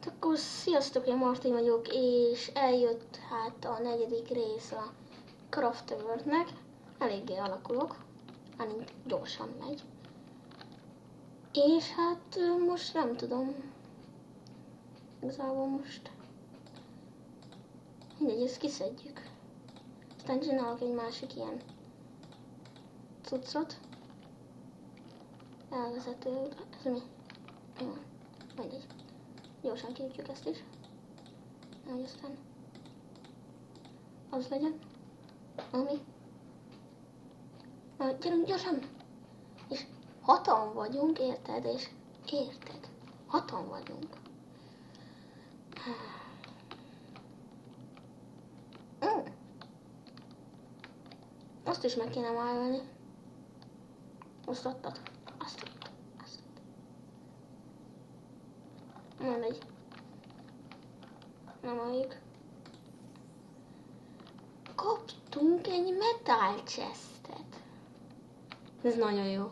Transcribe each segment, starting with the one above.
Akkor sziasztok, én Martin vagyok, és eljött hát a 4. rész a Craft World-nek. Eléggé alakulok, hát gyorsan megy. És hát most nem tudom. Igazából most mindegy, ezt kiszedjük. Aztán csinálok egy másik ilyen cuccot. Elvezető utat. Ez mi? Jó, mindegy. Gyorsan kiütjük ezt is. Hogy aztán az legyen. Ami. Na, gyerünk gyorsan! És 6-an vagyunk, érted? És érted? 6-an vagyunk. Azt is meg kéne válni. Azt adtad. Azt. Mindegy. Nem alig. Kaptunk egy metal chestet. Ez nagyon jó.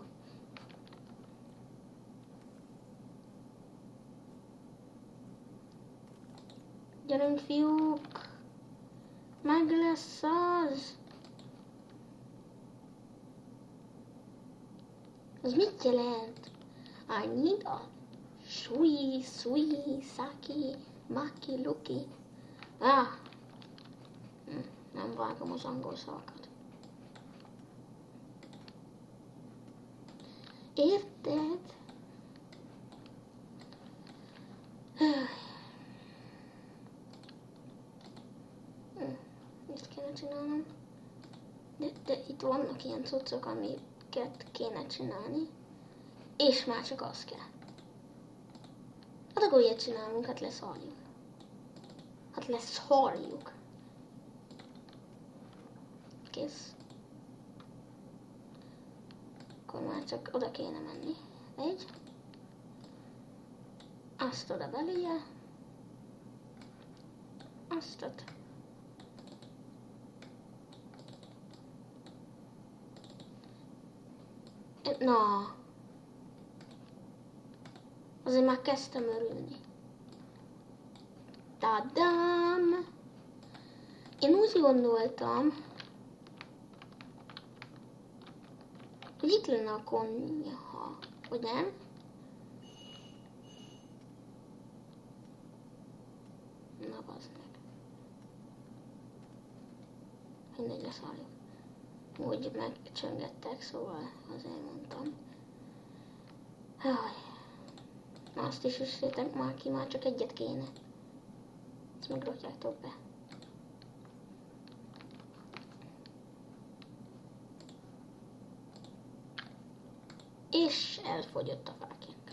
Gyerünk, fiúk! Meg lesz az! Ez mit jelent? I need a sui, saki, maki, luki. Nem vágom az angol szavakat. Érted? Ezt kéne csinálnom. De itt vannak ilyen cuccok, amiket kéne csinálni. És már csak az kell. Hát akkor ilyet csinálunk, hát leszarjuk. Kész. Akkor már csak oda kéne menni. Egy. Azt oda beléje. Azt ott. Na. Azért már kezdtem örülni. Tadám! Én úgy gondoltam, hogy itt lenne a konyha, hogy nem? Na, bazd meg. Mindegy, leszarjuk. Úgy megcsöngettek, szóval azért mondtam. Na, azt is üssétek már ki, már csak egyet kéne. Ezt megrakjátok be. És elfogyott a fákjánk.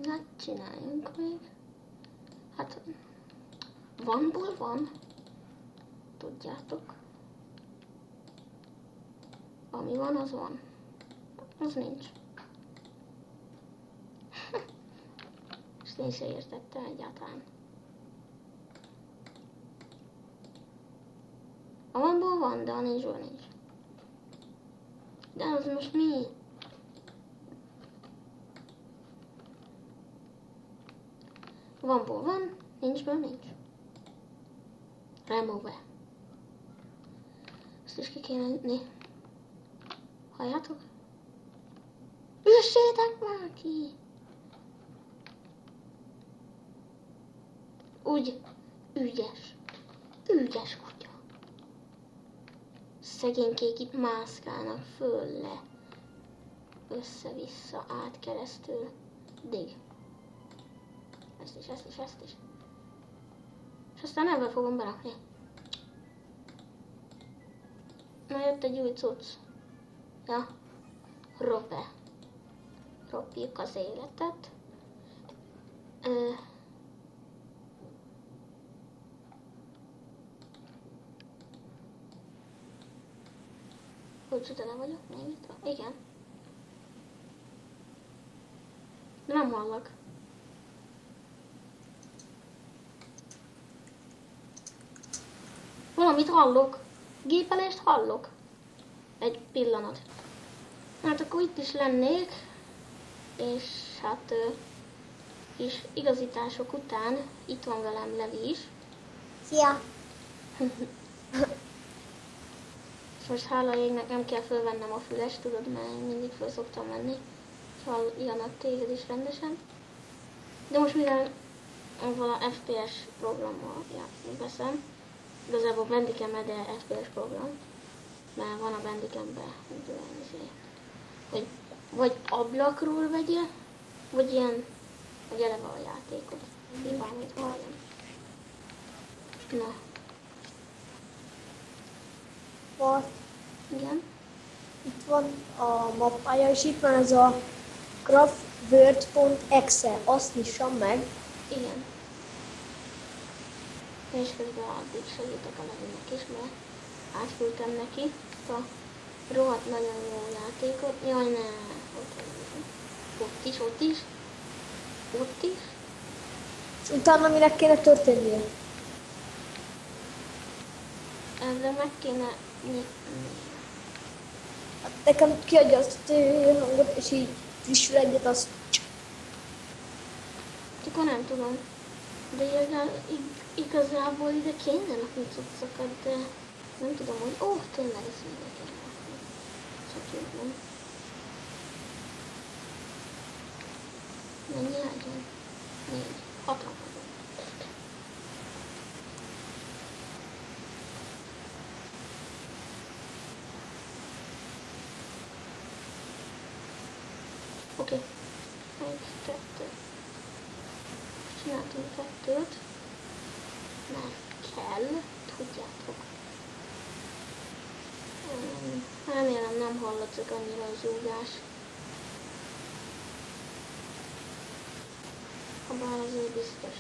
Hát csináljunk még. Hát vanból van. Tudjátok. Ami van, az van. Az nincs. Ezt én se értettem egyáltalán. A vanból van, de a nincsból nincs. De az most mi? Vanból van, nincsből nincs. Remove. Ezt is ki kéne nyitni. Halljátok? Üssétek már ki! Úgy, ügyes. Ügyes kutya. Szegénykék itt mászkálnak föl le. Össze-vissza, át, keresztül. Dig. Ezt is. És aztán ebben fogom berakni. Na, jött egy új cucc. Ja. Rope. Ropjuk az életet. Hogy tele vagyok? Még itt van? Igen. De nem hallak. Valamit hallok. Gépelést hallok. Egy pillanat. Hát akkor itt is lennék. És hát És igazítások után itt van velem Levi is. Szia! És most hála égnek nem kell fölvennem a füles, tudod, mert mindig föl szoktam venni. Halljanak téged is rendesen. De most mivel vala FPS programmal veszem, igazából Bandicam, de FPS program, mert van a Bandicamben, hogy vagy ablakról vegye, vagy ilyen, hogy eleve a játékot. Bármit halljon. Na. Most Igen. itt van a mappája, és itt van ez a craftword.exe. Azt nyissam meg. Igen. És közben addig segítek a Levinek is, mert átküldtem neki a rohadt nagyon jó játékot. Jaj, ne! Ott is. És utána minek kéne történnie? Ezzel meg kéne nyitni. Hát nekem kiadja azt a hangot, és így frissül egyet, azt... Csak nem tudom. De igazából ide kéne rakni cuccokat, de nem tudom, hogy tényleg ezt még kéne rakni. Csak így nem. Mennyi legyen? 4. 6 rakadom. Oké. 1, 2. Csináltunk 2-t. Mert kell, tudjátok. Remélem nem hallatszik annyira a zúgás. Habár azért biztos.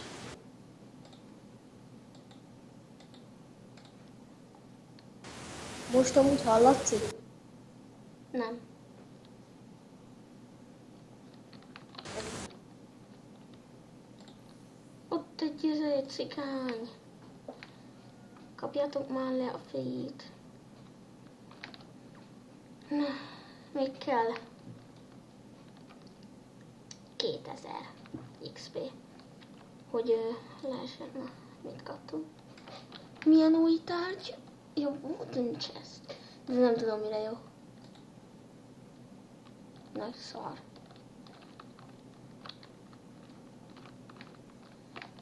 Most amúgy hallatszik? Nem. Ott egy cikány. Kapjátok már le a fejét. Na, még kell 2000 XP, hogy lehessen, na, mit kaptunk. Milyen új tárgy? Jó, wooden chest. De nem tudom, mire jó. Nagy szar.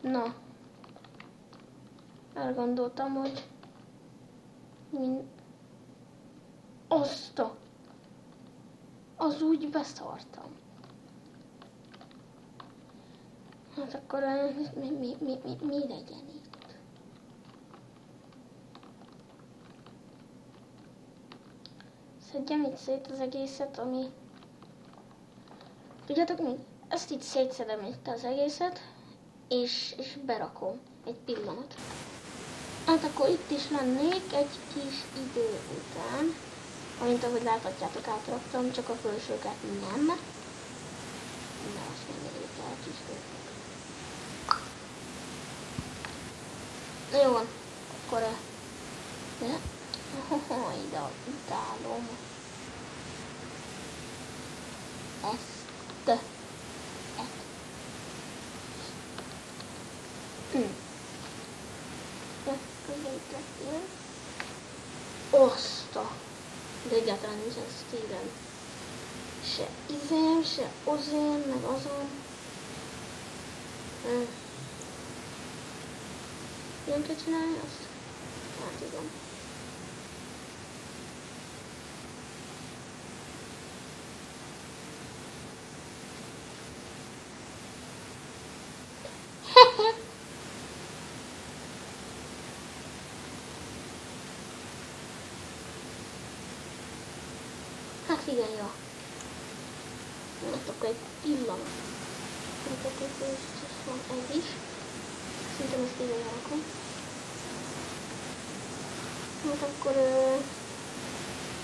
Na. Elgondoltam, hogy az úgy beszartam. Hát akkor mi legyen itt? Szedjem itt szét az egészet, ami... Tudjátok mi? Ezt itt szétszedem itt az egészet, és berakom egy pillanat. Hát akkor itt is lennék egy kis idő után. Amint ahogy láthatjátok, átraktam, csak a felsőket nem. Na, azt nem érjük el, kis. Jó van, akkor ide utálom ezt. Közelítettél. Oszta! De egyáltalán nincsen stílem. Se izém, se ozém, meg azon. Ilyen kell csinálni azt? Hát tudom. Hát igen, jó. Hát akkor egy pillanat. Hát akkor van ez is. Szerintem ezt ide rakom. Hát akkor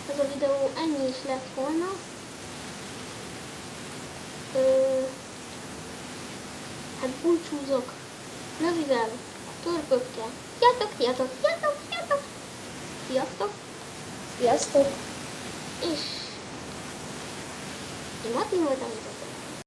ez a videó ennyi is lett volna. Hát búcsúzok Levivel, a törpökkel. Sziasztok! Sziasztok! Sziasztok! És én Martin voltam,